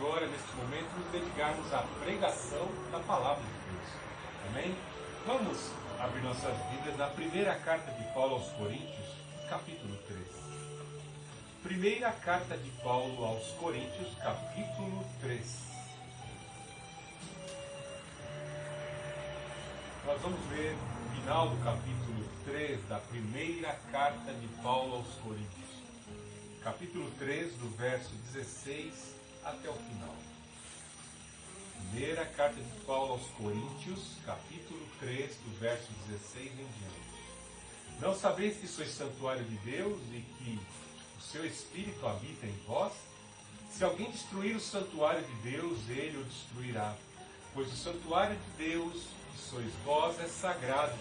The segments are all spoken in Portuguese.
agora, neste momento, nos dedicarmos à pregação da Palavra de Deus. Amém? Vamos abrir nossas Bíblias na primeira carta de Paulo aos Coríntios, capítulo 3. Primeira carta de Paulo aos Coríntios, capítulo 3. Nós vamos ver o final do capítulo 3 da primeira carta de Paulo aos Coríntios. Capítulo 3, do verso 16 até o final. Primeira carta de Paulo aos Coríntios, capítulo 3, do verso 16 em diante. Não sabeis que sois santuário de Deus e que o seu Espírito habita em vós? Se alguém destruir o santuário de Deus, ele o destruirá. Pois o santuário de Deus, que sois vós, é sagrado.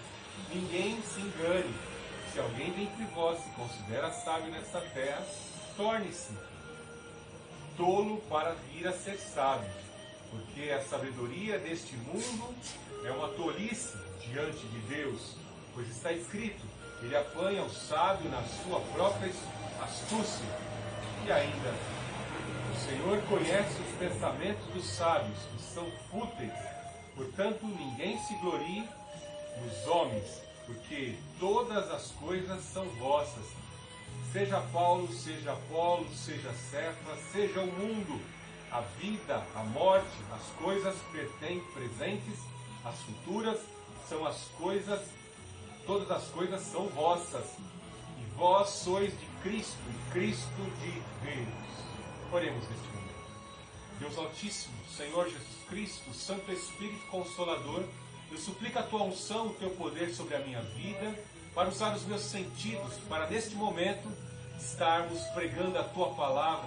Ninguém se engane. Se alguém dentre vós se considera sábio nessa terra, torne-se tolo para vir a ser sábio. Porque a sabedoria deste mundo é uma tolice diante de Deus. Pois está escrito, ele apanha o sábio na sua própria astúcia. E ainda, o Senhor conhece os pensamentos dos sábios, que são fúteis. Portanto, ninguém se glorie nos homens, porque todas as coisas são vossas. Seja Paulo, seja Apolo, seja Cefas, seja o mundo, a vida, a morte, as coisas presentes, as futuras, são as coisas, todas as coisas são vossas. E vós sois de Cristo, e Cristo de Deus. Oremos neste momento. Deus Altíssimo, Senhor Jesus Cristo, Santo Espírito Consolador, eu suplico a Tua unção, o Teu poder sobre a minha vida, para usar os meus sentidos, para neste momento estarmos pregando a Tua palavra.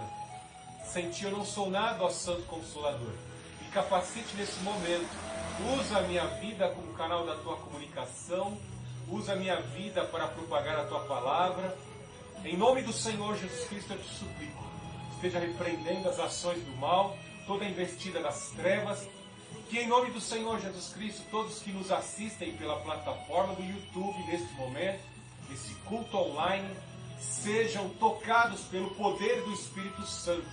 Sem Ti eu não sou nada, ó Santo Consolador. Me capacite nesse momento. Usa a minha vida como canal da Tua comunicação. Usa a minha vida para propagar a Tua palavra. Em nome do Senhor Jesus Cristo eu te suplico. Esteja repreendendo as ações do mal, toda a investida das trevas. Que em nome do Senhor Jesus Cristo, todos que nos assistem pela plataforma do YouTube neste momento, nesse culto online, sejam tocados pelo poder do Espírito Santo.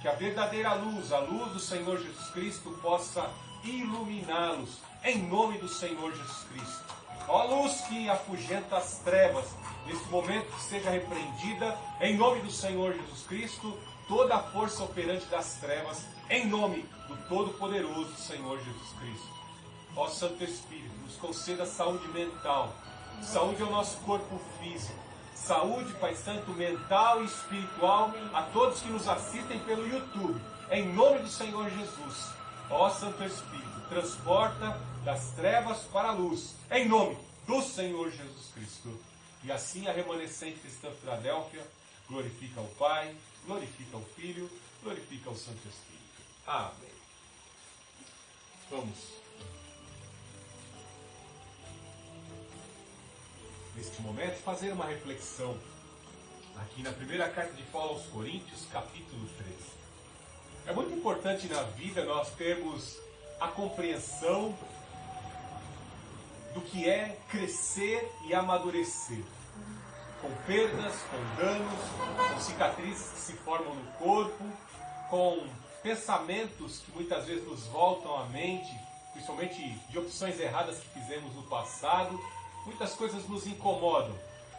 Que a verdadeira luz, a luz do Senhor Jesus Cristo, possa iluminá-los em nome do Senhor Jesus Cristo. Ó luz que afugenta as trevas, neste momento que seja repreendida em nome do Senhor Jesus Cristo, toda a força operante das trevas, em nome do Todo-Poderoso Senhor Jesus Cristo. Ó Santo Espírito, nos conceda saúde mental, saúde ao nosso corpo físico, saúde, Pai Santo, mental e espiritual a todos que nos assistem pelo YouTube, em nome do Senhor Jesus. Ó Santo Espírito, transporta das trevas para a luz, em nome do Senhor Jesus Cristo. E assim a remanescente cristã Filadélfia glorifica o Pai, glorifica o Filho, glorifica o Santo Espírito. Amém. Vamos, neste momento, fazer uma reflexão aqui na primeira carta de Paulo aos Coríntios, capítulo 3. É muito importante na vida nós termos a compreensão do que é crescer e amadurecer. Com perdas, com danos, com cicatrizes que se formam no corpo, com pensamentos que muitas vezes nos voltam à mente, principalmente de opções erradas que fizemos no passado. Muitas coisas nos incomodam,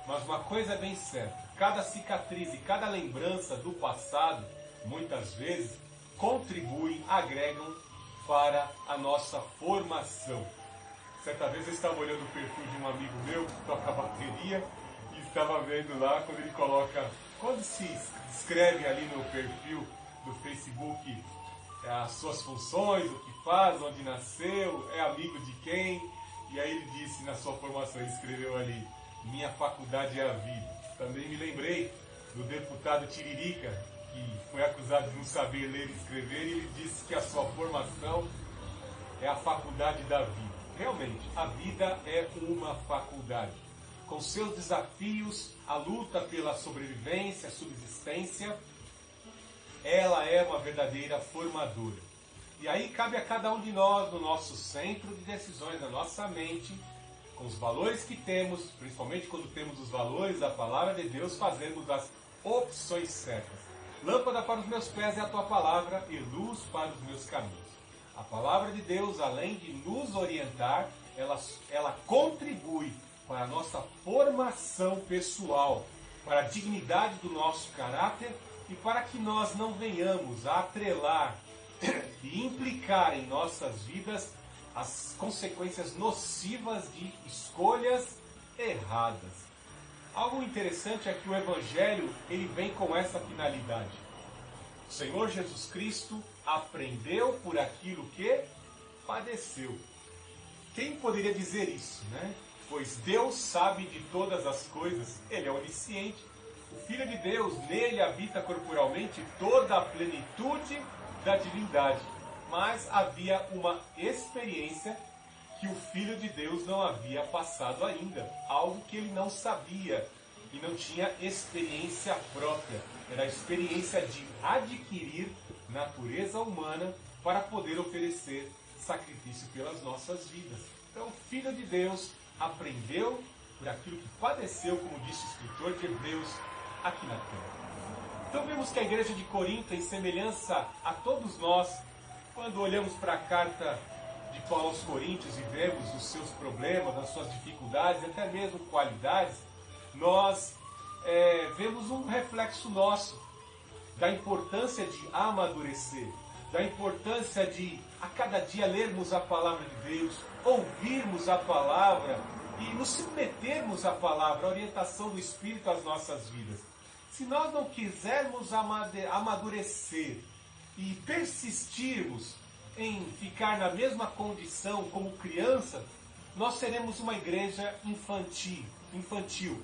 mas uma coisa é bem certa: cada cicatriz e cada lembrança do passado, muitas vezes, contribuem, agregam para a nossa formação. Certa vez eu estava olhando o perfil de um amigo meu que toca bateria e estava vendo lá quando ele coloca, quando se escreve ali no perfil do Facebook as suas funções, o que faz, onde nasceu, é amigo de quem. E aí ele disse na sua formação, ele escreveu ali: minha faculdade é a vida. Também me lembrei do deputado Tiririca, que foi acusado de não saber ler e escrever, e ele disse que a sua formação é a faculdade da vida. Realmente, a vida é uma faculdade. Com seus desafios, a luta pela sobrevivência, subsistência, ela é uma verdadeira formadora. E aí cabe a cada um de nós, no nosso centro de decisões, na nossa mente, com os valores que temos, principalmente quando temos os valores da Palavra de Deus, fazermos as opções certas. Lâmpada para os meus pés é a tua palavra e luz para os meus caminhos. A palavra de Deus, além de nos orientar, ela contribui para a nossa formação pessoal, para a dignidade do nosso caráter e para que nós não venhamos a atrelar e implicar em nossas vidas as consequências nocivas de escolhas erradas. Algo interessante é que o Evangelho ele vem com essa finalidade. O Senhor Jesus Cristo aprendeu por aquilo que padeceu. Quem poderia dizer isso, né? Pois Deus sabe de todas as coisas, Ele é onisciente. O Filho de Deus, nele habita corporalmente toda a plenitude da divindade. Mas havia uma experiência que o Filho de Deus não havia passado ainda. Algo que ele não sabia e não tinha experiência própria. Era a experiência de adquirir natureza humana para poder oferecer sacrifício pelas nossas vidas. Então o Filho de Deus aprendeu por aquilo que padeceu, como disse o escritor de Hebreus, aqui na terra. Então vemos que a igreja de Corinto, em semelhança a todos nós, quando olhamos para a carta de Paulo aos Coríntios e vemos os seus problemas, as suas dificuldades, até mesmo qualidades, nós vemos um reflexo nosso da importância de amadurecer, da importância de a cada dia lermos a palavra de Deus, ouvirmos a palavra e nos submetermos à palavra, à orientação do Espírito às nossas vidas. Se nós não quisermos amadurecer e persistirmos em ficar na mesma condição como criança, nós seremos uma igreja infantil.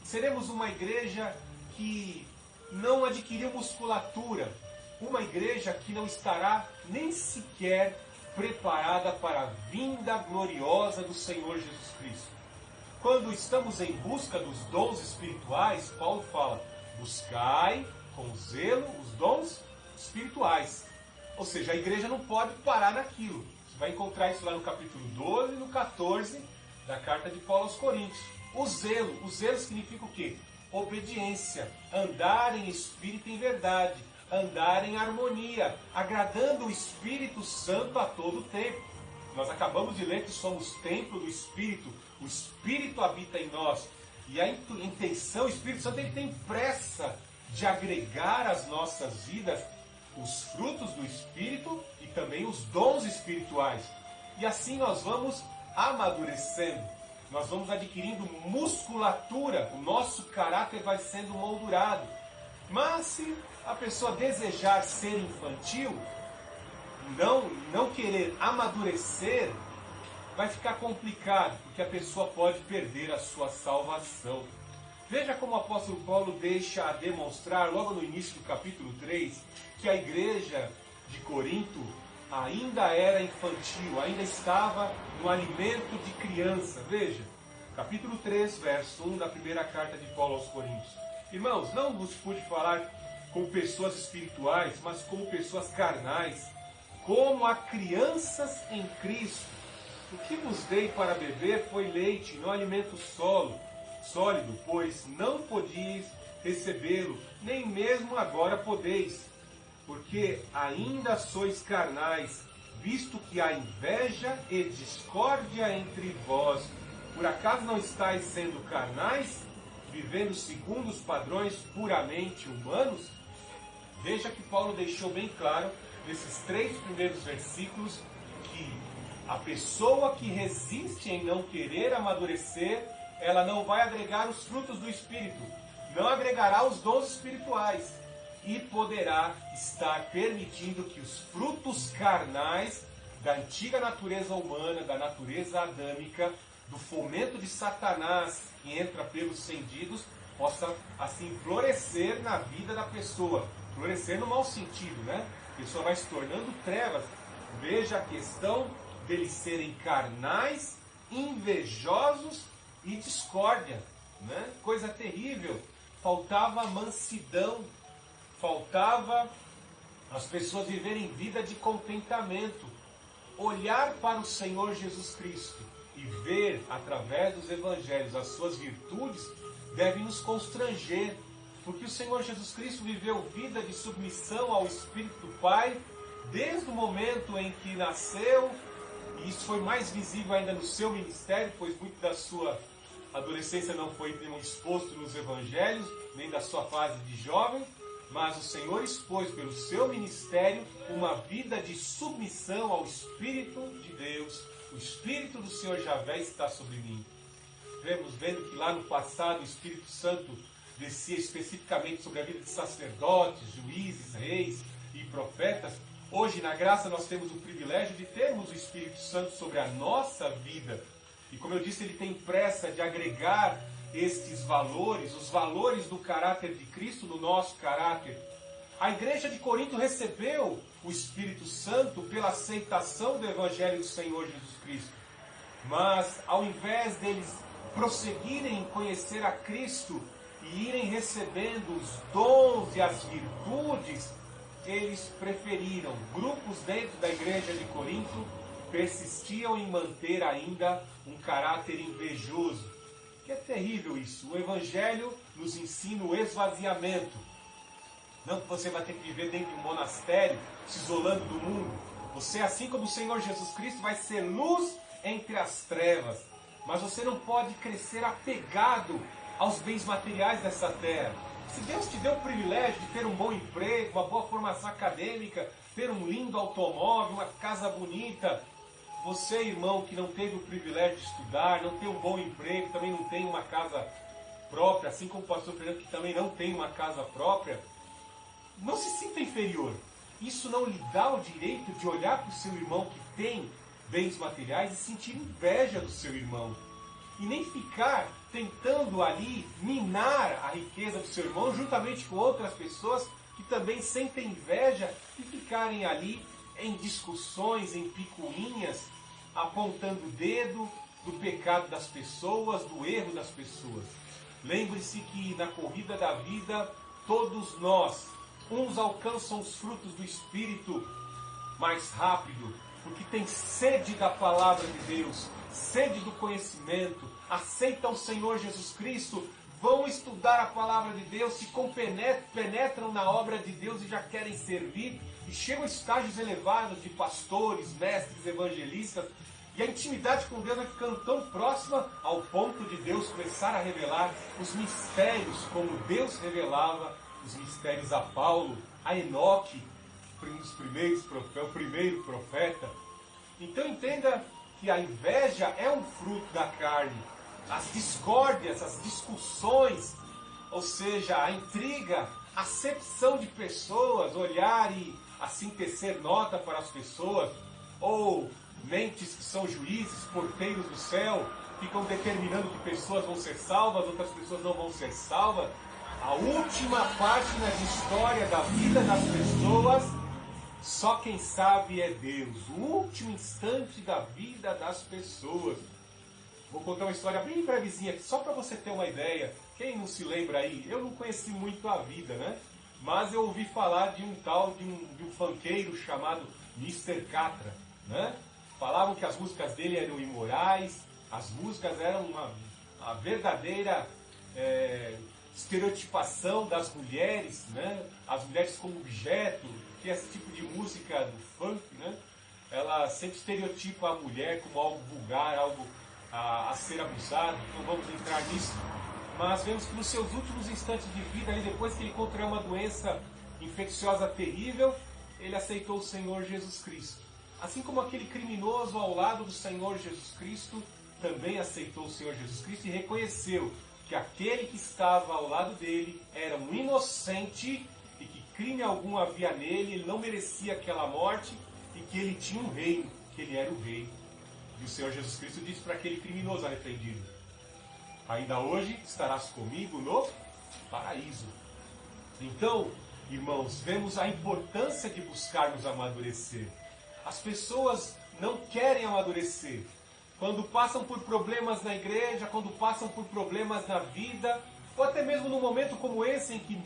Seremos uma igreja que não adquiriu musculatura, uma igreja que não estará nem sequer preparada para a vinda gloriosa do Senhor Jesus Cristo. Quando estamos em busca dos dons espirituais, Paulo fala, buscai com zelo os dons espirituais. Ou seja, a igreja não pode parar naquilo. Você vai encontrar isso lá no capítulo 12 e no 14 da carta de Paulo aos Coríntios. O zelo significa o quê? Obediência, andar em espírito e em verdade, andar em harmonia, agradando o Espírito Santo a todo tempo. Nós acabamos de ler que somos templo do Espírito, o Espírito habita em nós. E a intenção, o Espírito Santo ele tem pressa de agregar às nossas vidas os frutos do Espírito e também os dons espirituais. E assim nós vamos amadurecendo, nós vamos adquirindo musculatura, o nosso caráter vai sendo moldurado. Mas se a pessoa desejar ser infantil, não querer amadurecer, vai ficar complicado, porque a pessoa pode perder a sua salvação. Veja como o apóstolo Paulo deixa a demonstrar, logo no início do capítulo 3, que a igreja de Corinto ainda era infantil, ainda estava no alimento de criança. Veja, capítulo 3, verso 1 da primeira carta de Paulo aos Coríntios. Irmãos, não vos pude falar como pessoas espirituais, mas como pessoas carnais, como a crianças em Cristo. O que vos dei para beber foi leite, não alimento sólido, pois não podíeis recebê-lo, nem mesmo agora podeis, porque ainda sois carnais, visto que há inveja e discórdia entre vós. Por acaso não estáis sendo carnais, vivendo segundo os padrões puramente humanos? Veja que Paulo deixou bem claro, nesses 3 primeiros versículos, que a pessoa que resiste em não querer amadurecer, ela não vai agregar os frutos do Espírito, não agregará os dons espirituais e poderá estar permitindo que os frutos carnais da antiga natureza humana, da natureza adâmica, do fomento de Satanás que entra pelos sentidos, possa assim florescer na vida da pessoa. Florescer no mau sentido, né? A pessoa vai se tornando trevas. Veja a questão deles serem carnais, invejosos e discórdia, né? Coisa terrível. Faltava mansidão, faltava as pessoas viverem vida de contentamento, olhar para o Senhor Jesus Cristo e ver através dos evangelhos as suas virtudes deve nos constranger. Porque o Senhor Jesus Cristo viveu vida de submissão ao Espírito do Pai, desde o momento em que nasceu, e isso foi mais visível ainda no seu ministério, pois muito da sua adolescência não foi exposto nos evangelhos, nem da sua fase de jovem, mas o Senhor expôs pelo seu ministério uma vida de submissão ao Espírito de Deus. O Espírito do Senhor Javé está sobre mim. Vemos vendo que lá no passado o Espírito Santo descia especificamente sobre a vida de sacerdotes, juízes, reis e profetas. Hoje, na graça, nós temos o privilégio de termos o Espírito Santo sobre a nossa vida. E como eu disse, ele tem pressa de agregar estes valores, os valores do caráter de Cristo no nosso caráter. A igreja de Corinto recebeu o Espírito Santo pela aceitação do Evangelho do Senhor Jesus Cristo. Mas, ao invés deles prosseguirem em conhecer a Cristo e irem recebendo os dons e as virtudes, eles preferiram, grupos dentro da igreja de Corinto, persistiam em manter ainda um caráter invejoso. Que é terrível isso. O Evangelho nos ensina o esvaziamento. Não que você vai ter que viver dentro de um monastério, se isolando do mundo. Você, assim como o Senhor Jesus Cristo, vai ser luz entre as trevas. Mas você não pode crescer apegado aos bens materiais dessa terra. Se Deus te deu o privilégio de ter um bom emprego, uma boa formação acadêmica, ter um lindo automóvel, uma casa bonita, você, irmão, que não teve o privilégio de estudar, não tem um bom emprego, também não tem uma casa própria, assim como o pastor Fernando, que também não tem uma casa própria, não se sinta inferior. Isso não lhe dá o direito de olhar para o seu irmão que tem bens materiais e sentir inveja do seu irmão. E nem ficar tentando ali minar a riqueza do seu irmão juntamente com outras pessoas que também sentem inveja e ficarem ali em discussões, em picuinhas, apontando o dedo do pecado das pessoas, do erro das pessoas. Lembre-se que na corrida da vida, todos nós, uns alcançam os frutos do Espírito mais rápido, porque tem sede da palavra de Deus, sede do conhecimento, aceitam o Senhor Jesus Cristo, vão estudar a palavra de Deus, se penetram na obra de Deus e já querem servir, e chegam a estágios elevados de pastores, mestres, evangelistas, e a intimidade com Deus vai ficando tão próxima ao ponto de Deus começar a revelar os mistérios, como Deus revelava os mistérios a Paulo, a Enoque, o primeiro profeta. Então entenda que a inveja é um fruto da carne. As discórdias, as discussões, ou seja, a intriga, a acepção de pessoas, olhar e assim tecer nota para as pessoas, ou mentes que são juízes, porteiros do céu, ficam determinando que pessoas vão ser salvas, outras pessoas não vão ser salvas. A última página de história da vida das pessoas, só quem sabe é Deus. O último instante da vida das pessoas. Vou contar uma história bem brevezinha aqui, só para você ter uma ideia. Quem não se lembra aí? Eu não conheci muito a vida, né? Mas eu ouvi falar de um tal, de um funkeiro chamado Mr. Catra, né? Falavam que as músicas dele eram imorais, as músicas eram uma verdadeira estereotipação das mulheres, né? As mulheres como objeto, que esse tipo de música do funk, né? Ela sempre estereotipa a mulher como algo vulgar, algo a ser abusado, não vamos entrar nisso. Mas vemos que nos seus últimos instantes de vida, ali, depois que ele contraiu uma doença infecciosa terrível, ele aceitou o Senhor Jesus Cristo. Assim como aquele criminoso ao lado do Senhor Jesus Cristo também aceitou o Senhor Jesus Cristo e reconheceu que aquele que estava ao lado dele era um inocente e que crime algum havia nele, ele não merecia aquela morte e que ele tinha um reino, que ele era o rei. E o Senhor Jesus Cristo disse para aquele criminoso arrependido: ainda hoje estarás comigo no paraíso. Então, irmãos, vemos a importância de buscarmos amadurecer. As pessoas não querem amadurecer. Quando passam por problemas na igreja, quando passam por problemas na vida, ou até mesmo num momento como esse em que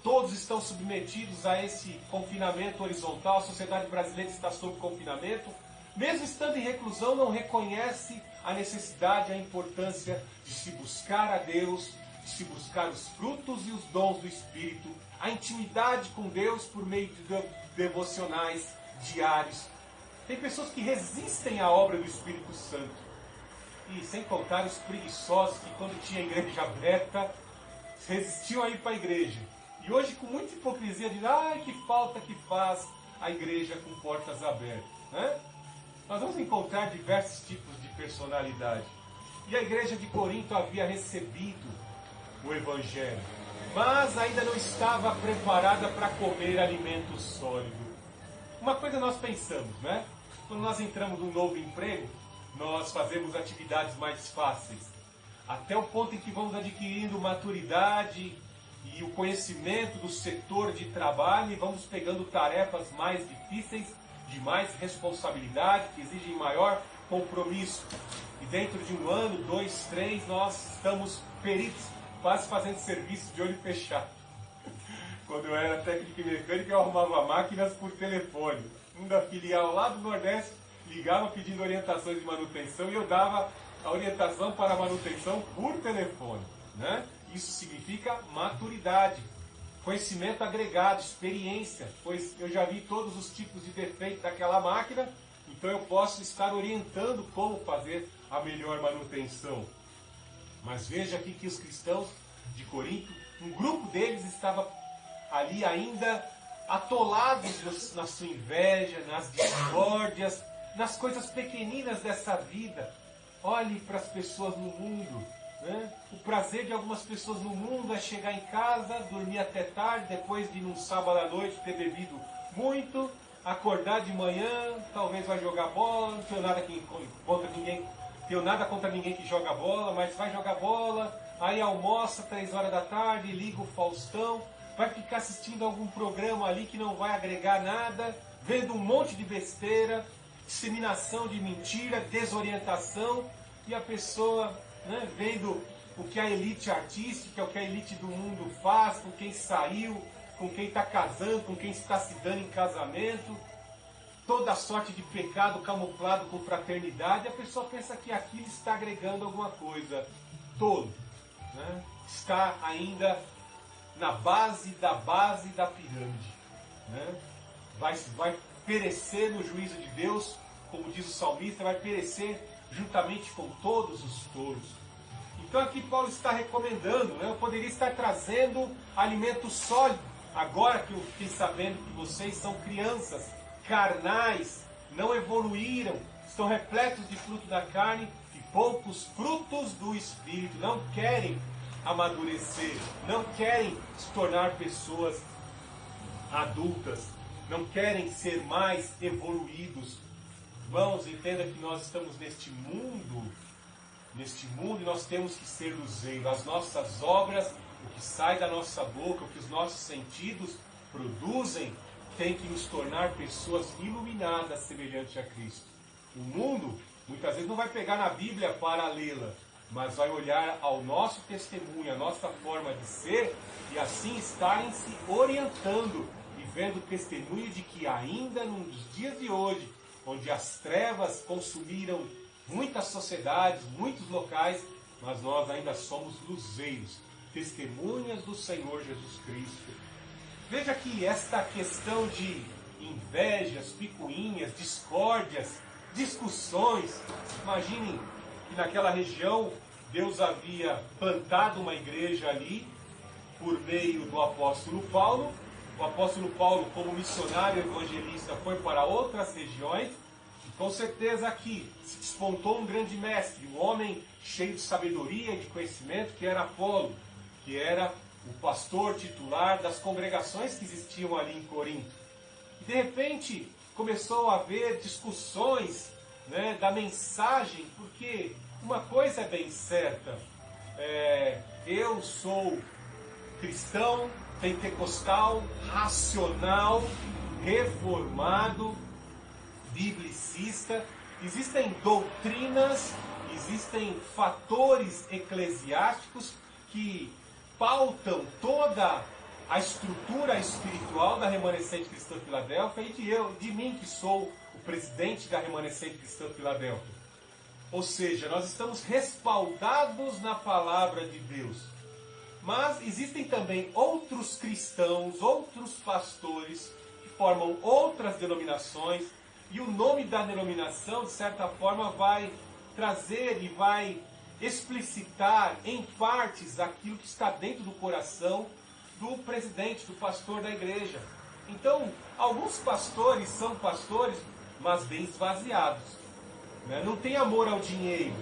todos estão submetidos a esse confinamento horizontal, a sociedade brasileira está sob confinamento, mesmo estando em reclusão, não reconhece a necessidade, a importância de se buscar a Deus, de se buscar os frutos e os dons do Espírito, a intimidade com Deus por meio de devocionais diários. Tem pessoas que resistem à obra do Espírito Santo. E sem contar os preguiçosos que, quando tinha a igreja aberta, resistiam a ir para a igreja. E hoje, com muita hipocrisia, dizem: ai, que falta que faz a igreja com portas abertas. Né? Nós vamos encontrar diversos tipos de personalidade. E a igreja de Corinto havia recebido o Evangelho, mas ainda não estava preparada para comer alimento sólido. Uma coisa nós pensamos, né? Quando nós entramos num novo emprego, nós fazemos atividades mais fáceis, até o ponto em que vamos adquirindo maturidade e o conhecimento do setor de trabalho e vamos pegando tarefas mais difíceis, de mais responsabilidade, que exigem maior compromisso. E dentro de 1 ano, 2, 3, nós estamos peritos, quase fazendo serviço de olho fechado. Quando eu era técnico e mecânico, eu arrumava máquinas por telefone. Um da filial lá do Nordeste ligava pedindo orientações de manutenção e eu dava a orientação para a manutenção por telefone. Né? Isso significa maturidade, conhecimento agregado, experiência, pois eu já vi todos os tipos de defeito daquela máquina, então eu posso estar orientando como fazer a melhor manutenção. Mas veja aqui que os cristãos de Corinto, um grupo deles estava ali ainda atolados na sua inveja, nas discórdias, nas coisas pequeninas dessa vida. Olhe para as pessoas no mundo. Né? O prazer de algumas pessoas no mundo é chegar em casa, dormir até tarde, depois de num sábado à noite ter bebido muito, acordar de manhã, talvez vai jogar bola, não tenho nada contra ninguém, tenho nada contra ninguém que joga bola, mas vai jogar bola, aí almoça 3 horas da tarde, liga o Faustão, vai ficar assistindo algum programa ali que não vai agregar nada, vendo um monte de besteira, disseminação de mentira, desorientação, e a pessoa, né, vendo o que a elite artística, o que a elite do mundo faz, com quem saiu, com quem está casando, com quem está se dando em casamento, toda sorte de pecado camuflado com fraternidade, a pessoa pensa que aquilo está agregando alguma coisa. Tolo, né? Está ainda na base da pirâmide. Né? Vai perecer no juízo de Deus, como diz o salmista, vai perecer juntamente com todos os tolos. Então aqui Paulo está recomendando, né? Eu poderia estar trazendo alimento sólido, agora que eu fiquei sabendo que vocês são crianças, carnais, não evoluíram, estão repletos de fruto da carne e poucos frutos do Espírito, não querem amadurecer, não querem se tornar pessoas adultas, não querem ser mais evoluídos. Irmãos, entenda que nós estamos neste mundo e nós temos que ser luzeiros. As nossas obras, o que sai da nossa boca, o que os nossos sentidos produzem, tem que nos tornar pessoas iluminadas semelhante a Cristo. O mundo, muitas vezes, não vai pegar na Bíblia para lê-la, mas vai olhar ao nosso testemunho, a nossa forma de ser, e assim estarem se orientando e vendo testemunho de que ainda nos dias de hoje, onde as trevas consumiram muitas sociedades, muitos locais, mas nós ainda somos luzeiros, testemunhas do Senhor Jesus Cristo. Veja que esta questão de invejas, picuinhas, discórdias, discussões, imaginem que naquela região Deus havia plantado uma igreja ali por meio do apóstolo Paulo. O apóstolo Paulo, como missionário evangelista, foi para outras regiões. E com certeza aqui se despontou um grande mestre, um homem cheio de sabedoria e de conhecimento, que era Apolo, que era o pastor titular das congregações que existiam ali em Corinto. E de repente começou a haver discussões, né, da mensagem, porque uma coisa é bem certa, eu sou cristão, pentecostal, racional, reformado, biblicista. Existem doutrinas, existem fatores eclesiásticos que pautam toda a estrutura espiritual da Remanescente Cristã Filadélfia e de mim que sou o presidente da Remanescente Cristã Filadélfia. Ou seja, nós estamos respaldados na palavra de Deus. Mas existem também outros cristãos, outros pastores, que formam outras denominações, e o nome da denominação, de certa forma, vai trazer e vai explicitar em partes aquilo que está dentro do coração do presidente, do pastor da igreja. Então, alguns pastores são pastores, mas bem esvaziados, né? Não tem amor ao dinheiro.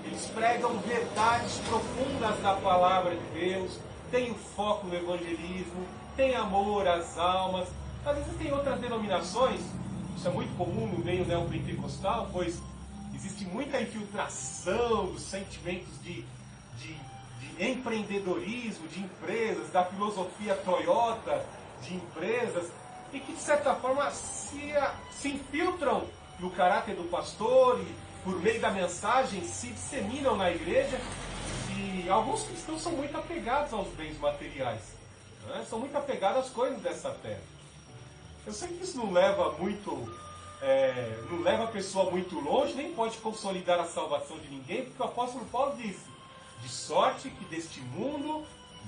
Eles pregam verdades profundas da palavra de Deus, têm o foco no evangelismo, têm amor às almas. Às vezes tem outras denominações, isso é muito comum no meio neopentecostal, pois existe muita infiltração dos sentimentos de empreendedorismo, de empresas, da filosofia Toyota, de empresas, e que de certa forma se infiltram no caráter do pastor e por meio da mensagem se disseminam na igreja. E alguns cristãos são muito apegados aos bens materiais, né? São muito apegados às coisas dessa terra. Eu sei que isso não leva a pessoa muito longe, nem pode consolidar a salvação de ninguém, porque o apóstolo Paulo disse: de sorte que deste mundo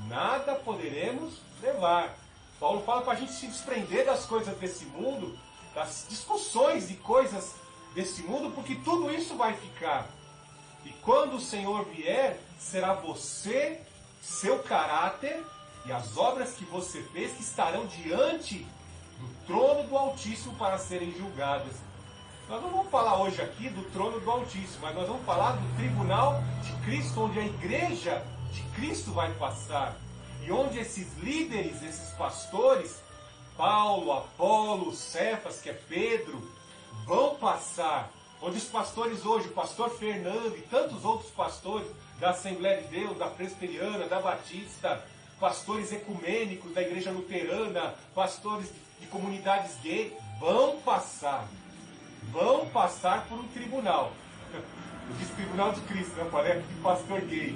nada poderemos levar. Paulo fala para a gente se desprender das coisas desse mundo, das discussões e coisas desse mundo, porque tudo isso vai ficar. E quando o Senhor vier, será você, seu caráter e as obras que você fez que estarão diante do trono do Altíssimo para serem julgadas. Nós não vamos falar hoje aqui do trono do Altíssimo, mas nós vamos falar do tribunal de Cristo, onde a igreja de Cristo vai passar. E onde esses líderes, esses pastores, Paulo, Apolo, Cefas, que é Pedro, vão passar. Onde os pastores hoje, o pastor Fernando e tantos outros pastores da Assembleia de Deus, da Presbiteriana, da Batista, pastores ecumênicos da Igreja Luterana, pastores de comunidades gay, vão passar por um tribunal. Eu disse tribunal de Cristo, né? Falei de pastor gay.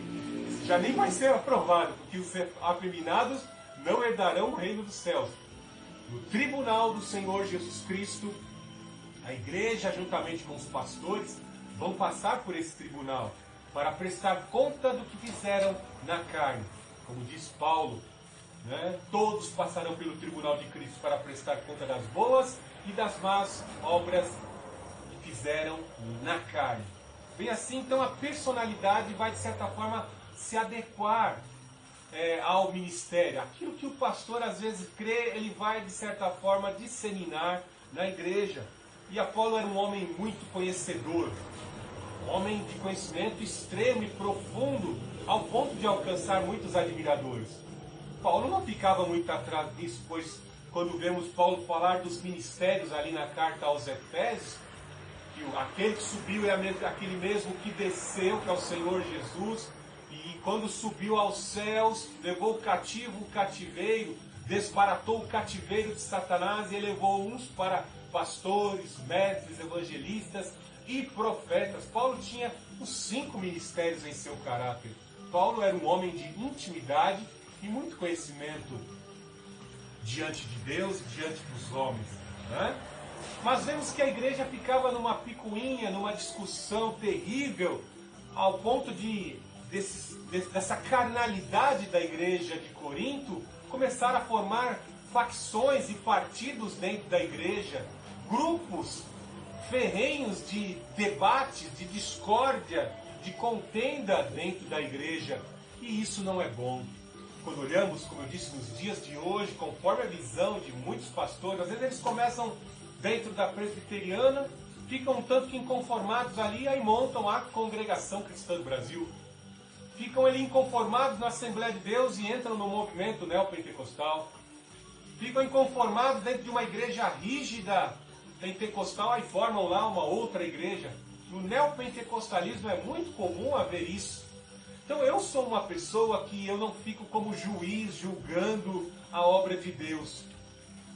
Isso já nem vai ser aprovado, porque os afeminados não herdarão o reino dos céus. No tribunal do Senhor Jesus Cristo, a igreja, juntamente com os pastores, vão passar por esse tribunal para prestar conta do que fizeram na carne. Como diz Paulo, né? Todos passarão pelo tribunal de Cristo para prestar conta das boas e das más obras que fizeram na carne. Bem assim, então a personalidade vai, de certa forma, se adequar ao ministério. Aquilo que o pastor às vezes crê, ele vai, de certa forma, disseminar na igreja. E Apolo era um homem muito conhecedor, um homem de conhecimento extremo e profundo, ao ponto de alcançar muitos admiradores. Paulo não ficava muito atrás disso, pois quando vemos Paulo falar dos ministérios ali na carta aos Efésios, que aquele que subiu é aquele mesmo que desceu, que é o Senhor Jesus, e quando subiu aos céus, levou o cativo o cativeiro, desbaratou o cativeiro de Satanás e elevou uns para pastores, mestres, evangelistas e profetas. Paulo tinha os 5 ministérios em seu caráter. Paulo era um homem de intimidade e muito conhecimento diante de Deus e diante dos homens, né? Mas vemos que a igreja ficava numa picuinha, numa discussão terrível, ao ponto dessa carnalidade da igreja de Corinto começar a formar facções e partidos dentro da igreja, grupos ferrenhos de debates, de discórdia, de contenda dentro da igreja. E isso não é bom. Quando olhamos, como eu disse, nos dias de hoje, conforme a visão de muitos pastores, às vezes eles começam dentro da presbiteriana, ficam um tanto que inconformados ali, aí montam a Congregação Cristã do Brasil. Ficam ali inconformados na Assembleia de Deus e entram no movimento neopentecostal. Ficam inconformados dentro de uma igreja rígida pentecostal, aí formam lá uma outra igreja. No neopentecostalismo é muito comum haver isso. Então eu sou uma pessoa que eu não fico como juiz julgando a obra de Deus.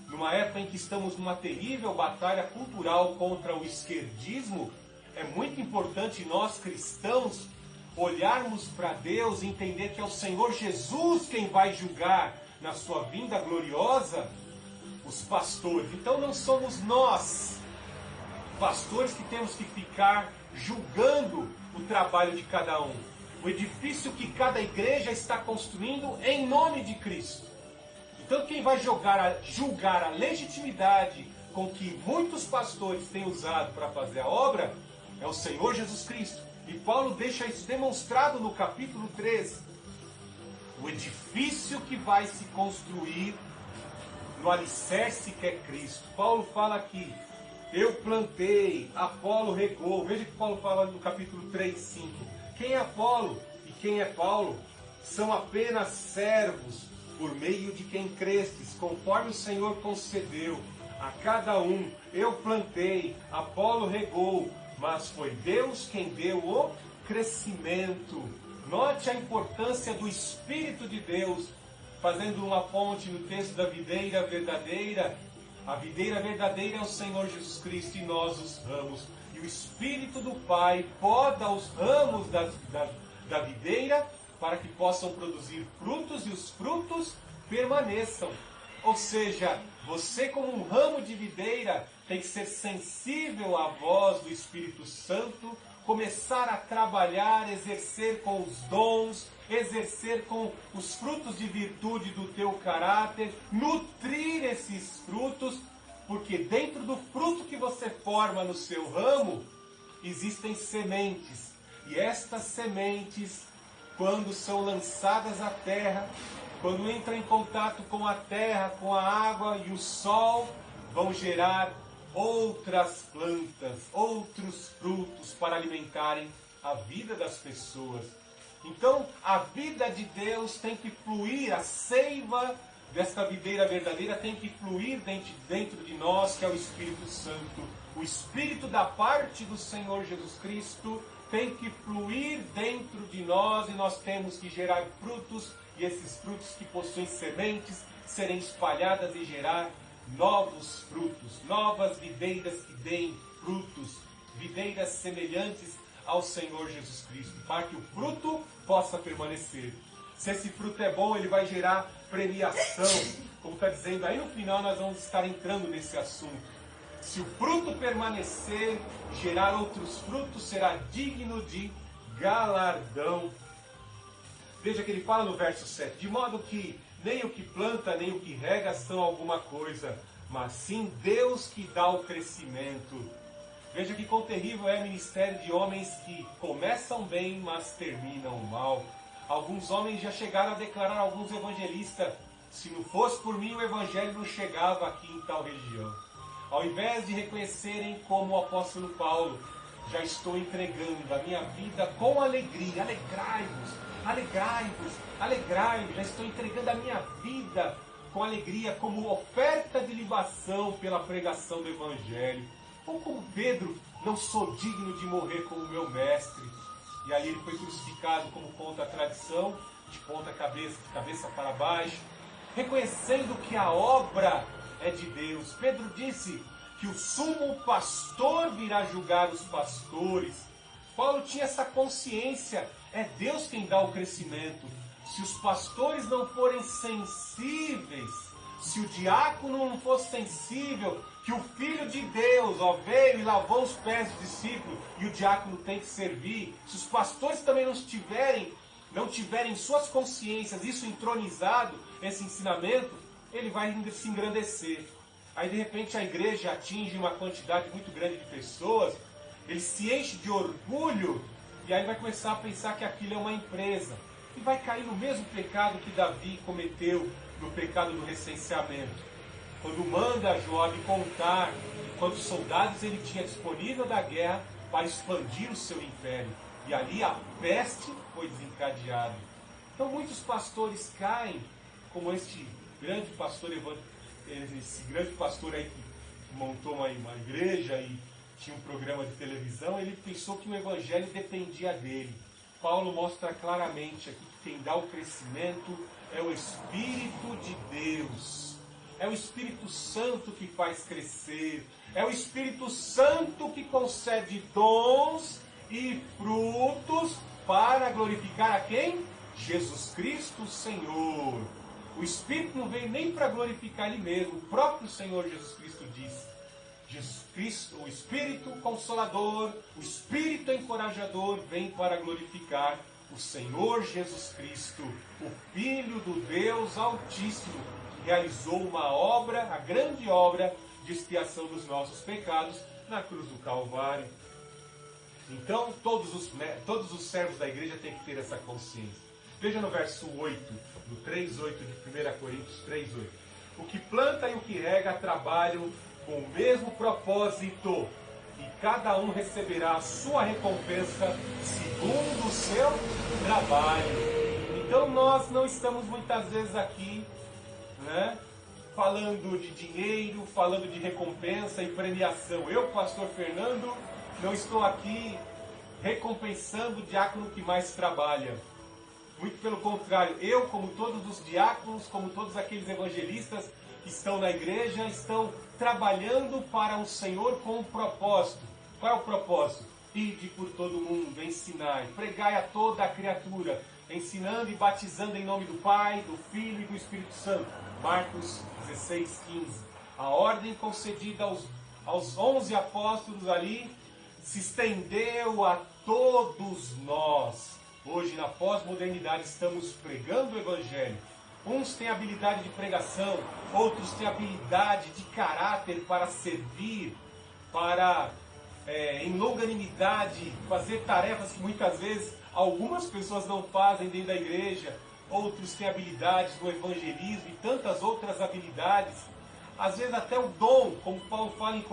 Numa época em que estamos numa terrível batalha cultural contra o esquerdismo, é muito importante nós cristãos olharmos para Deus e entender que é o Senhor Jesus quem vai julgar na sua vinda gloriosa os pastores. Então não somos nós, pastores, que temos que ficar julgando o trabalho de cada um. o edifício que cada igreja está construindo em nome de Cristo. Então quem vai julgar a legitimidade com que muitos pastores têm usado para fazer a obra é o Senhor Jesus Cristo. E Paulo deixa isso demonstrado no capítulo 13. O edifício que vai se construir no alicerce que é Cristo. Paulo fala aqui, eu plantei, Apolo regou. Veja que Paulo fala no capítulo 3, 5. Quem é Apolo e quem é Paulo são apenas servos por meio de quem crestes, conforme o Senhor concedeu a cada um. Eu plantei, Apolo regou, mas foi Deus quem deu o crescimento. Note a importância do Espírito de Deus, fazendo uma ponte no texto da videira verdadeira. A videira verdadeira é o Senhor Jesus Cristo e nós os ramos. E o Espírito do Pai poda os ramos da videira para que possam produzir frutos e os frutos permaneçam. Ou seja, você como um ramo de videira tem que ser sensível à voz do Espírito Santo, começar a trabalhar, exercer com os dons, exercer com os frutos de virtude do teu caráter, nutrir esses frutos, porque dentro do fruto que você forma no seu ramo, existem sementes. E estas sementes, quando são lançadas à terra, quando entram em contato com a terra, com a água e o sol, vão gerar outras plantas, outros frutos para alimentarem a vida das pessoas. Então, a vida de Deus tem que fluir, a seiva desta videira verdadeira tem que fluir dentro de nós, que é o Espírito Santo. O Espírito da parte do Senhor Jesus Cristo tem que fluir dentro de nós e nós temos que gerar frutos, e esses frutos que possuem sementes serem espalhadas e gerar novos frutos, novas videiras que deem frutos, videiras semelhantes ao Senhor Jesus Cristo, para que o fruto possa permanecer. Se esse fruto é bom, ele vai gerar premiação. Como está dizendo aí no final, nós vamos estar entrando nesse assunto. Se o fruto permanecer, gerar outros frutos, será digno de galardão. Veja que ele fala no verso 7, de modo que nem o que planta, nem o que rega são alguma coisa, mas sim Deus que dá o crescimento. Veja que quão terrível é o ministério de homens que começam bem, mas terminam mal. Alguns homens já chegaram a declarar, alguns evangelistas, se não fosse por mim o evangelho não chegava aqui em tal região. Ao invés de reconhecerem como o apóstolo Paulo, já estou entregando a minha vida com alegria. Alegrai-vos, alegrai-vos, alegrai-vos. Já estou entregando a minha vida com alegria, como oferta de libação pela pregação do evangelho. Ou como Pedro, não sou digno de morrer como meu mestre. E aí ele foi crucificado, como conta a tradição, de ponta cabeça, de cabeça para baixo, reconhecendo que a obra é de Deus. Pedro disse que o sumo pastor virá julgar os pastores. Paulo tinha essa consciência, é Deus quem dá o crescimento. Se os pastores não forem sensíveis, se o diácono não for sensível, que o Filho de Deus veio e lavou os pés do discípulo, e o diácono tem que servir, se os pastores também não tiverem em suas consciências isso entronizado, esse ensinamento, ele vai se engrandecer. Aí de repente a igreja atinge uma quantidade muito grande de pessoas, ele se enche de orgulho, e aí vai começar a pensar que aquilo é uma empresa. E vai cair no mesmo pecado que Davi cometeu, no pecado do recenseamento. Quando manda Joabe contar quantos soldados ele tinha disponível da guerra para expandir o seu império. E ali a peste foi desencadeada. Então muitos pastores caem, como este grande pastor, esse grande pastor aí que montou uma igreja e tinha um programa de televisão, ele pensou que o evangelho dependia dele. Paulo mostra claramente aqui que quem dá o crescimento é o Espírito de Deus. É o Espírito Santo que faz crescer. É o Espírito Santo que concede dons e frutos para glorificar a quem? Jesus Cristo, Senhor. O Espírito não veio nem para glorificar Ele mesmo. O próprio Senhor Jesus Cristo disse. Jesus Cristo, o Espírito Consolador, o Espírito Encorajador vem para glorificar o Senhor Jesus Cristo, o Filho do Deus Altíssimo, que realizou uma obra, a grande obra de expiação dos nossos pecados na cruz do Calvário. Então, todos os servos da igreja têm que ter essa consciência. Veja no verso 8, do 3:8 de 1 Coríntios 3:8. O que planta e o que rega trabalham com o mesmo propósito, e cada um receberá a sua recompensa segundo o seu trabalho. Então nós não estamos muitas vezes aqui, falando de dinheiro, falando de recompensa e premiação. Eu, pastor Fernando, não estou aqui recompensando o diácono que mais trabalha. Muito pelo contrário, eu, como todos os diáconos, como todos aqueles evangelistas que estão na igreja, estão trabalhando para o Senhor com um propósito. Qual é o propósito? Ide por todo mundo, ensinai, pregai a toda a criatura, ensinando e batizando em nome do Pai, do Filho e do Espírito Santo. Marcos 16:15. A ordem concedida aos 11 apóstolos ali se estendeu a todos nós. Hoje, na pós-modernidade, estamos pregando o Evangelho. Uns têm habilidade de pregação, outros têm habilidade de caráter para servir, para, em longanimidade, fazer tarefas que muitas vezes algumas pessoas não fazem dentro da igreja. Outros têm habilidades no evangelismo e tantas outras habilidades. Às vezes até o dom, como Paulo fala em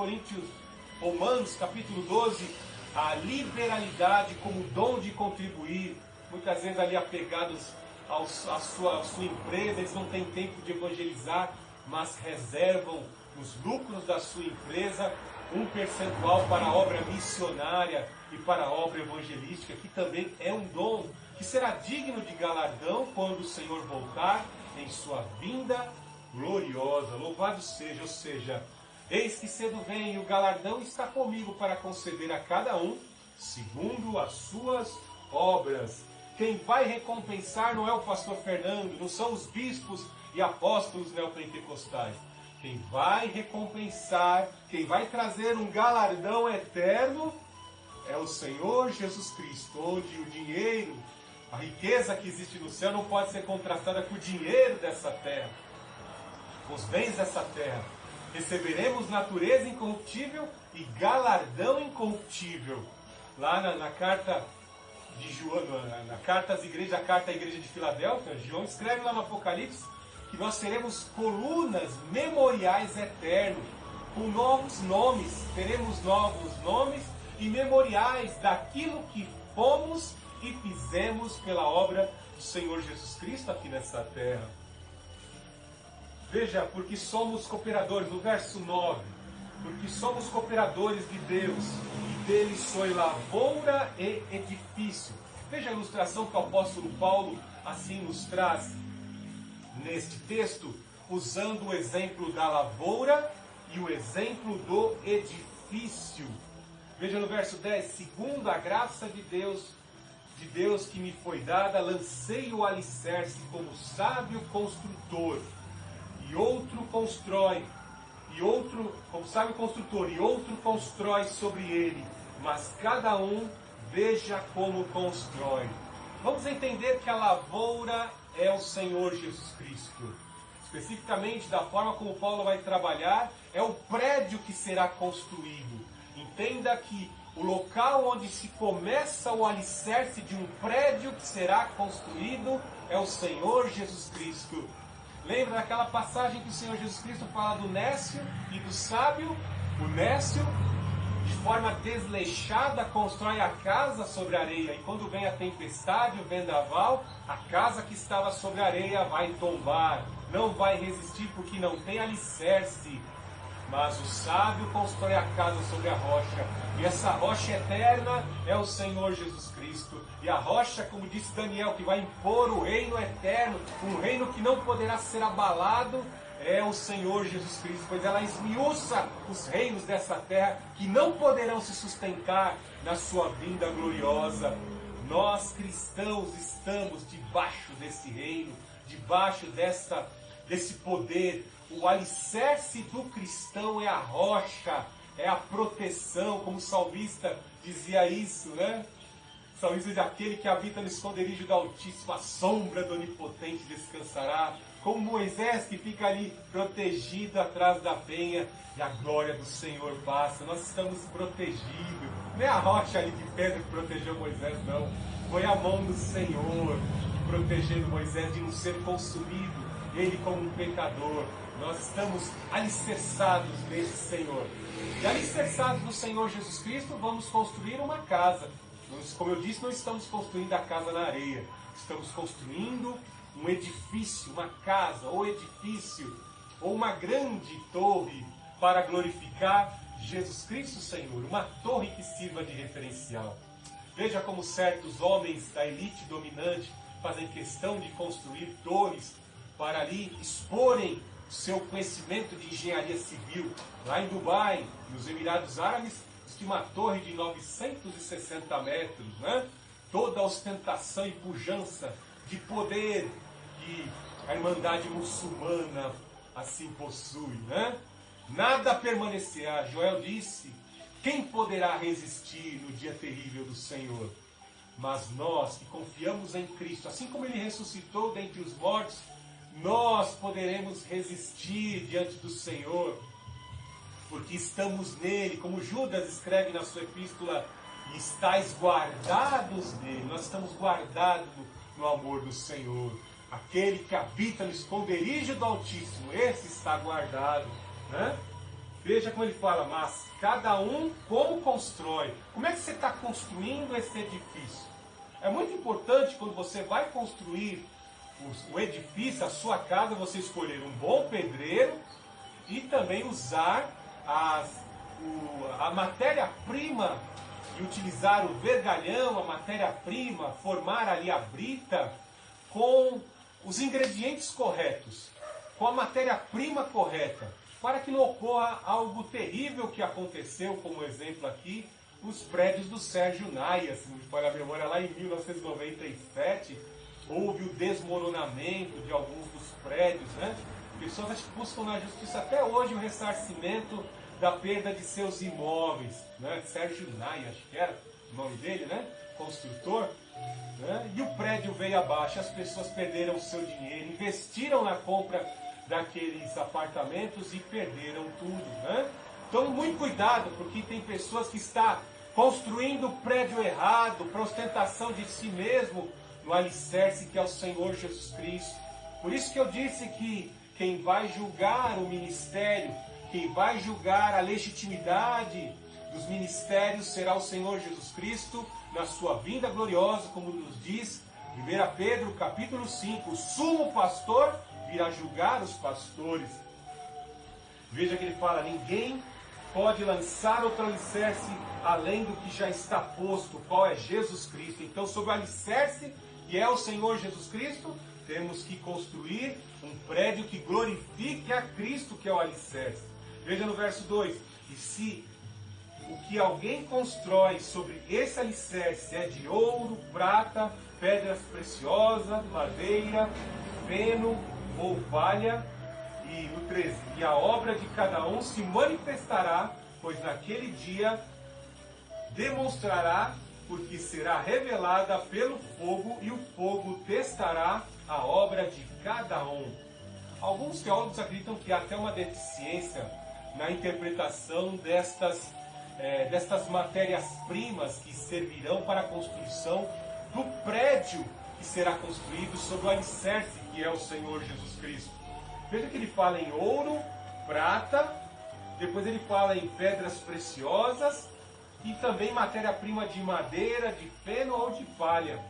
Romanos capítulo 12, a liberalidade como dom de contribuir. Muitas vezes ali apegados à sua empresa, eles não têm tempo de evangelizar, mas reservam os lucros da sua empresa um percentual para a obra missionária e para a obra evangelística, que também é um dom que será digno de galardão quando o Senhor voltar em sua vinda gloriosa. Louvado seja, ou seja, eis que cedo vem e o galardão está comigo para conceder a cada um segundo as suas obras. Quem vai recompensar não é o pastor Fernando, não são os bispos e apóstolos neopentecostais. Quem vai recompensar, quem vai trazer um galardão eterno é o Senhor Jesus Cristo, onde o dinheiro, a riqueza que existe no céu não pode ser contrastada com o dinheiro dessa terra, com os bens dessa terra. Receberemos natureza incorruptível e galardão incorruptível. Lá na carta de João, na carta às igrejas, a carta à igreja de Filadélfia, João escreve lá no Apocalipse que nós teremos colunas memoriais eternos, com novos nomes, teremos novos nomes e memoriais daquilo que fomos e fizemos pela obra do Senhor Jesus Cristo aqui nessa terra. Veja, porque somos cooperadores, no verso 9, porque somos cooperadores de Deus, e dele sois lavoura e edifício. Veja a ilustração que o apóstolo Paulo assim nos traz neste texto, usando o exemplo da lavoura e o exemplo do edifício. Veja no verso 10, segundo a graça de Deus que me foi dada, lancei o alicerce como sábio construtor, e outro constrói, como sábio construtor, e outro constrói sobre ele, mas cada um veja como constrói. Vamos entender que a lavoura é o Senhor Jesus Cristo. Especificamente, da forma como Paulo vai trabalhar, é o prédio que será construído. Entenda que o local onde se começa o alicerce de um prédio que será construído é o Senhor Jesus Cristo. Lembra daquela passagem que o Senhor Jesus Cristo fala do nécio e do sábio? O nécio, de forma desleixada, constrói a casa sobre a areia. E quando vem a tempestade, o vendaval, a casa que estava sobre a areia vai tombar. Não vai resistir porque não tem alicerce. Mas o sábio constrói a casa sobre a rocha. E essa rocha eterna é o Senhor Jesus Cristo. E a rocha, como disse Daniel, que vai impor o reino eterno, um reino que não poderá ser abalado, é o Senhor Jesus Cristo. Pois ela esmiuça os reinos dessa terra que não poderão se sustentar na sua vinda gloriosa. Nós cristãos estamos debaixo desse reino, debaixo desse poder. O alicerce do cristão é a rocha, é a proteção, como o salmista dizia isso, né? O salmista diz: aquele que habita no esconderijo do Altíssimo, a sombra do Onipotente descansará. Como Moisés que fica ali protegido atrás da penha, e a glória do Senhor passa. Nós estamos protegidos. Não é a rocha ali de pedra que protegeu Moisés, não. Foi a mão do Senhor protegendo Moisés de não ser consumido. Ele como um pecador. Nós estamos alicerçados nesse Senhor. E alicerçados no Senhor Jesus Cristo, vamos construir uma casa. Como eu disse, não estamos construindo a casa na areia. Estamos construindo um edifício, uma casa, ou edifício, ou uma grande torre para glorificar Jesus Cristo, Senhor. Uma torre que sirva de referencial. Veja como certos homens da elite dominante fazem questão de construir torres para ali exporem seu conhecimento de engenharia civil. Lá em Dubai, nos Emirados Árabes, existe uma torre de 960 metros, né? Toda a ostentação e pujança de poder que a Irmandade Muçulmana assim possui, né? Nada permanecerá. Joel disse: quem poderá resistir no dia terrível do Senhor? Mas nós que confiamos em Cristo, assim como Ele ressuscitou dentre os mortos, nós poderemos resistir diante do Senhor, porque estamos nele, como Judas escreve na sua epístola: estáis guardados nele. Nós estamos guardados no amor do Senhor. Aquele que habita no esconderijo do Altíssimo, esse está guardado, né? Veja como ele fala: mas cada um como constrói. Como é que você está construindo esse edifício? É muito importante, quando você vai construir o edifício, a sua casa, você escolher um bom pedreiro e também usar a matéria-prima e utilizar o vergalhão, a matéria-prima, formar ali a brita com os ingredientes corretos, com a matéria-prima correta, para que não ocorra algo terrível que aconteceu, como exemplo aqui, os prédios do Sérgio Naia. Se me falha a memória, lá em 1997, houve o desmoronamento de alguns dos prédios, né? Pessoas que buscam na justiça até hoje o ressarcimento da perda de seus imóveis, né? Sérgio Naia, acho que era o nome dele, né? Construtor. Né? E o prédio veio abaixo, as pessoas perderam o seu dinheiro, investiram na compra daqueles apartamentos e perderam tudo. Né? Então, muito cuidado, porque tem pessoas que estão construindo o prédio errado, para ostentação de si mesmo, no alicerce que é o Senhor Jesus Cristo. Por isso que eu disse que quem vai julgar o ministério, quem vai julgar a legitimidade dos ministérios será o Senhor Jesus Cristo, na sua vinda gloriosa, como nos diz 1 Pedro capítulo 5, o sumo pastor virá julgar os pastores. Veja que ele fala: ninguém pode lançar outro alicerce além do que já está posto, qual é Jesus Cristo. Então, sobre o alicerce, que é o Senhor Jesus Cristo, temos que construir um prédio que glorifique a Cristo, que é o alicerce. Veja no verso 2: e se o que alguém constrói sobre esse alicerce é de ouro, prata, pedras preciosas, madeira, feno ou palha, e no 13, e a obra de cada um se manifestará, pois naquele dia demonstrará, porque será revelada pelo fogo, e o fogo testará a obra de cada um. Alguns teólogos acreditam que há até uma deficiência na interpretação destas matérias-primas que servirão para a construção do prédio que será construído sobre o alicerce que é o Senhor Jesus Cristo. Veja que ele fala em ouro, prata, depois ele fala em pedras preciosas e também matéria-prima de madeira, de feno ou de palha.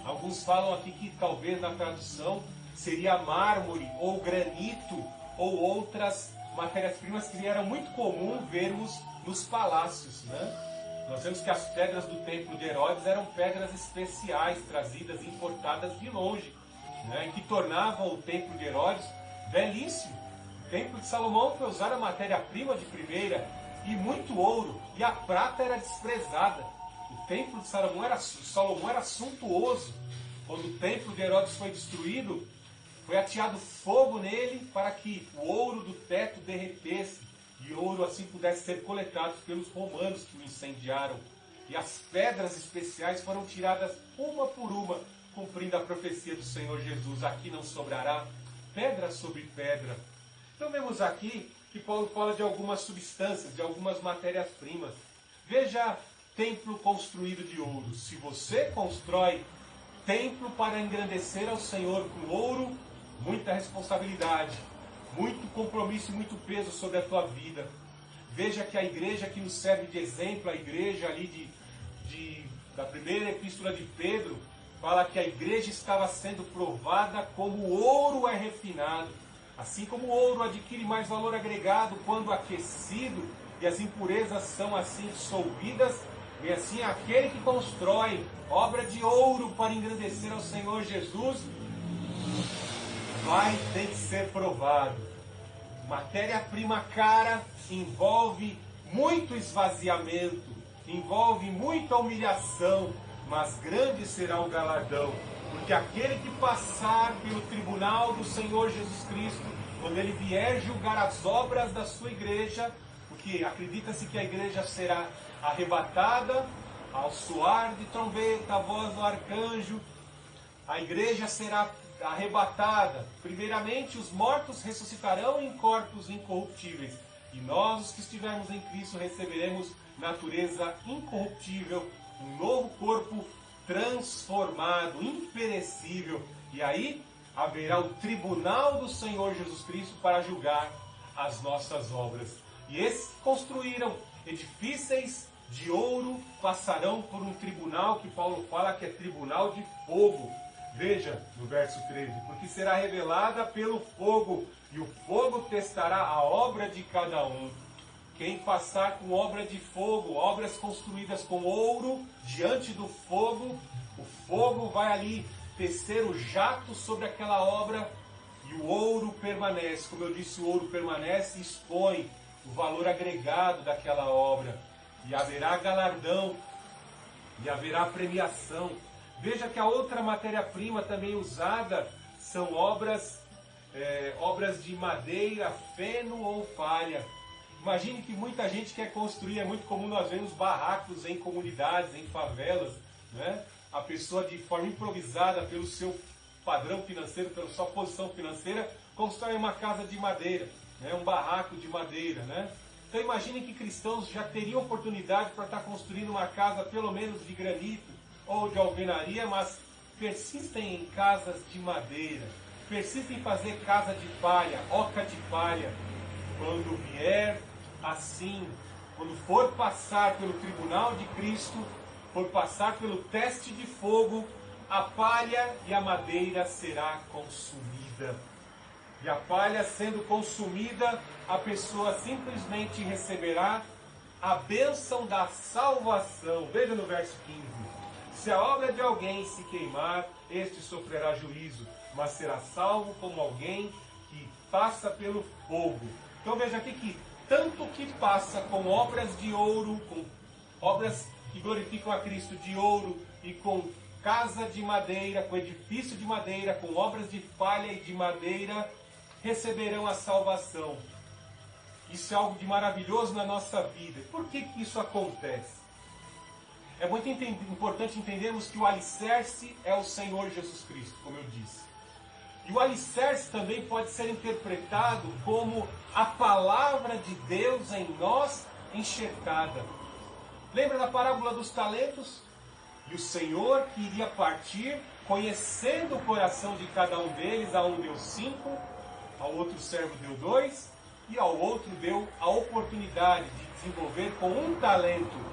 Alguns falam aqui que talvez na tradução seria mármore ou granito ou outras matérias-primas que era muito comum vermos nos palácios, né? Nós vemos que as pedras do templo de Herodes eram pedras especiais, trazidas e importadas de longe, né? Que tornavam o templo de Herodes belíssimo. O templo de Salomão foi usar a matéria-prima de primeira e muito ouro, e a prata era desprezada. O templo de Salomão era suntuoso. Quando o templo de Herodes foi destruído, foi ateado fogo nele para que o ouro do teto derretesse e o ouro assim pudesse ser coletado pelos romanos que o incendiaram. e as pedras especiais foram tiradas uma por uma, cumprindo a profecia do Senhor Jesus. Aqui não sobrará pedra sobre pedra. Então vemos aqui que Paulo fala de algumas substâncias, de algumas matérias-primas. Veja, templo construído de ouro. Se você constrói templo para engrandecer ao Senhor com ouro, muita responsabilidade, muito compromisso e muito peso sobre a tua vida. Veja que a igreja que nos serve de exemplo, a igreja ali da primeira epístola de Pedro, fala que a igreja estava sendo provada como o ouro é refinado. Assim como o ouro adquire mais valor agregado quando aquecido e as impurezas são assim dissolvidas, e assim aquele que constrói obra de ouro para engrandecer ao Senhor Jesus vai ter que ser provado. Matéria-prima cara envolve muito esvaziamento, envolve muita humilhação, mas grande será o galardão, porque aquele que passar pelo tribunal do Senhor Jesus Cristo, quando ele vier julgar as obras da sua igreja, porque acredita-se que a igreja será arrebatada ao soar de trombeta, a voz do arcanjo, a igreja será arrebatada. Primeiramente, os mortos ressuscitarão em corpos incorruptíveis, e nós, os que estivermos em Cristo, receberemos natureza incorruptível, um novo corpo transformado, imperecível. E aí haverá o tribunal do Senhor Jesus Cristo para julgar as nossas obras. E esses que construíram edifícios de ouro passarão por um tribunal que Paulo fala que é tribunal de fogo. Veja no verso 13: porque será revelada pelo fogo, e o fogo testará a obra de cada um. Quem passar com obra de fogo, obras construídas com ouro, diante do fogo, o fogo vai ali tecer o jato sobre aquela obra e o ouro permanece. Como eu disse, o ouro permanece e expõe o valor agregado daquela obra. E haverá galardão, e haverá premiação. Veja que a outra matéria-prima também usada são obras de madeira, feno ou palha. Imagine que muita gente quer construir, é muito comum nós vemos barracos em comunidades, em favelas, né? A pessoa de forma improvisada, pelo seu padrão financeiro, pela sua posição financeira, constrói uma casa de madeira, né? Um barraco de madeira, né? Então imagine que cristãos já teriam oportunidade para estar construindo uma casa pelo menos de granito ou de alvenaria, mas persistem em casas de madeira, persistem em fazer casa de palha, oca de palha. Quando vier assim, quando for passar pelo tribunal de Cristo, for passar pelo teste de fogo, a palha e a madeira será consumida. E a palha sendo consumida, a pessoa simplesmente receberá a bênção da salvação. Veja no verso 15: se a obra de alguém se queimar, este sofrerá juízo, mas será salvo como alguém que passa pelo fogo. Então veja aqui que tanto que passa com obras de ouro, com obras que glorificam a Cristo de ouro, e com casa de madeira, com edifício de madeira, com obras de palha e de madeira, receberão a salvação. Isso é algo de maravilhoso na nossa vida. Por que isso acontece? É muito importante entendermos que o alicerce é o Senhor Jesus Cristo, como eu disse. E o alicerce também pode ser interpretado como a palavra de Deus em nós enxertada. Lembra da parábola dos talentos? E o Senhor que iria partir, conhecendo o coração de cada um deles, a um deu 5, ao outro servo deu 2, e ao outro deu a oportunidade de desenvolver com 1 talento.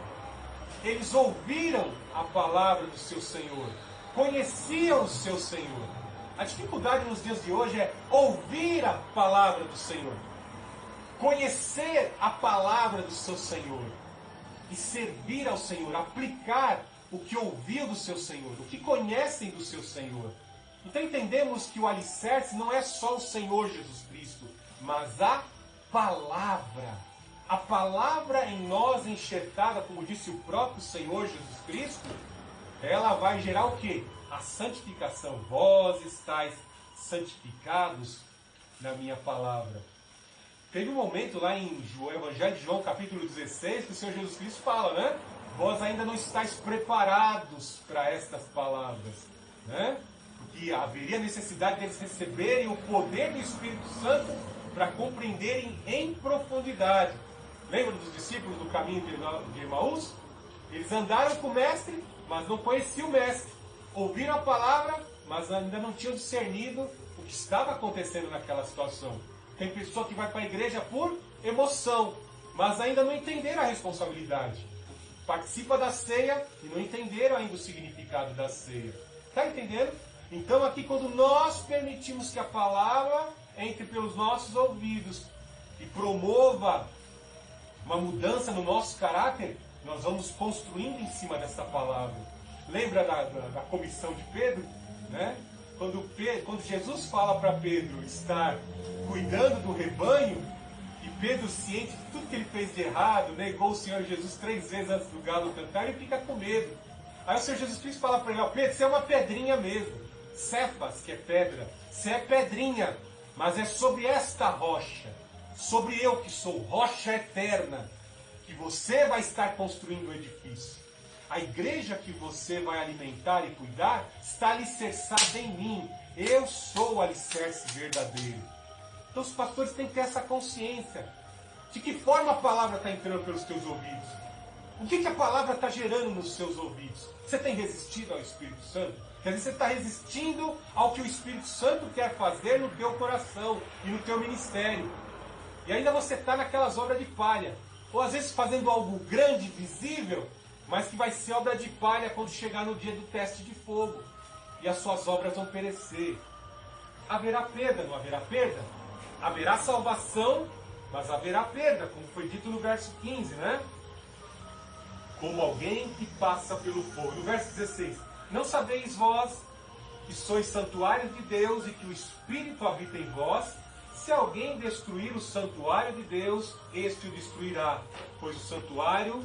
Eles ouviram a palavra do seu Senhor, conheciam o seu Senhor. A dificuldade nos dias de hoje é ouvir a palavra do Senhor, conhecer a palavra do seu Senhor e servir ao Senhor, aplicar o que ouviu do seu Senhor, o que conhecem do seu Senhor. Então entendemos que o alicerce não é só o Senhor Jesus Cristo, mas a palavra. A palavra em nós enxertada, como disse o próprio Senhor Jesus Cristo, ela vai gerar o quê? A santificação. Vós estáis santificados na minha palavra. Teve um momento lá em Evangelho de João, capítulo 16, que o Senhor Jesus Cristo fala, né? vós ainda não estáis preparados para estas palavras, né? Porque haveria necessidade deles receberem o poder do Espírito Santo para compreenderem em profundidade. Lembra dos discípulos do caminho de Emaús? Eles andaram com o Mestre, mas não conheciam o Mestre. Ouviram a palavra, mas ainda não tinham discernido o que estava acontecendo naquela situação. Tem pessoa que vai para a igreja por emoção, mas ainda não entenderam a responsabilidade. Participa da ceia e não entenderam ainda o significado da ceia. Está entendendo? Então aqui quando nós permitimos que a palavra entre pelos nossos ouvidos e promova uma mudança no nosso caráter, nós vamos construindo em cima dessa palavra. Lembra da comissão de Pedro? Né? Quando Jesus fala para Pedro estar cuidando do rebanho, e Pedro, ciente de tudo que ele fez de errado, negou o Senhor Jesus 3 vezes antes do galo cantar, ele fica com medo. Aí o Senhor Jesus Cristo fala para ele: Pedro, você é uma pedrinha mesmo. Cefas, que é pedra, você é pedrinha, mas é sobre esta rocha, sobre eu que sou rocha eterna, que você vai estar construindo o edifício. A igreja que você vai alimentar e cuidar está alicerçada em mim. Eu sou o alicerce verdadeiro. Então os pastores têm que ter essa consciência. De que forma a palavra está entrando pelos teus ouvidos? O que a palavra está gerando nos seus ouvidos? Você tem resistido ao Espírito Santo? Quer dizer, você está resistindo ao que o Espírito Santo quer fazer no teu coração e no teu ministério. E ainda você está naquelas obras de palha. Ou às vezes fazendo algo grande, visível, mas que vai ser obra de palha quando chegar no dia do teste de fogo. E as suas obras vão perecer. Haverá perda, não haverá perda? Haverá salvação, mas haverá perda, como foi dito no verso 15, né? Como alguém que passa pelo fogo. No verso 16, não sabeis vós que sois santuário de Deus e que o Espírito habita em vós? Se alguém destruir o santuário de Deus, este o destruirá, pois o santuário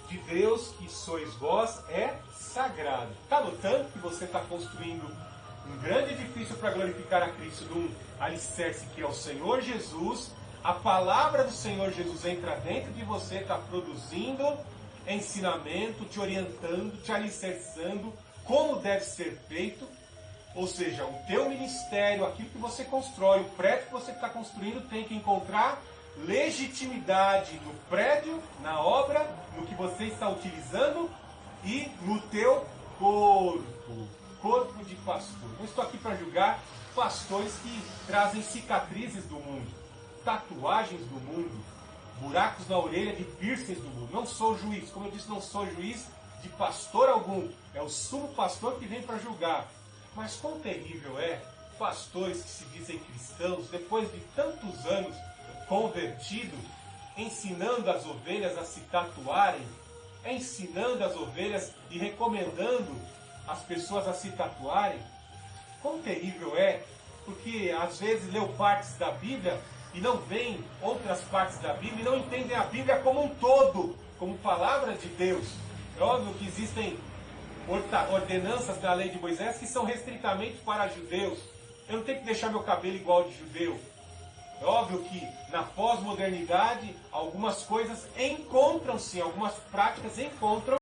de Deus, que sois vós, é sagrado. Está notando que você está construindo um grande edifício para glorificar a Cristo, num alicerce que é o Senhor Jesus? A palavra do Senhor Jesus entra dentro de você, está produzindo ensinamento, te orientando, te alicerçando, como deve ser feito. Ou seja, o teu ministério, aquilo que você constrói, o prédio que você está construindo, tem que encontrar legitimidade no prédio, na obra, no que você está utilizando e no teu corpo de pastor. Eu estou aqui para julgar pastores que trazem cicatrizes do mundo, tatuagens do mundo, buracos na orelha de piercings do mundo. Não sou juiz, como eu disse, não sou juiz de pastor algum. É o sumo pastor que vem para julgar. Mas quão terrível é pastores que se dizem cristãos, depois de tantos anos convertidos, ensinando as ovelhas a se tatuarem, ensinando as ovelhas e recomendando as pessoas a se tatuarem. Quão terrível é, porque às vezes leu partes da Bíblia e não veem outras partes da Bíblia e não entendem a Bíblia como um todo, como palavra de Deus. É óbvio que existem ordenanças da lei de Moisés que são restritamente para judeus. Eu não tenho que deixar meu cabelo igual de judeu. É óbvio que na pós-modernidade algumas coisas encontram-se, algumas práticas encontram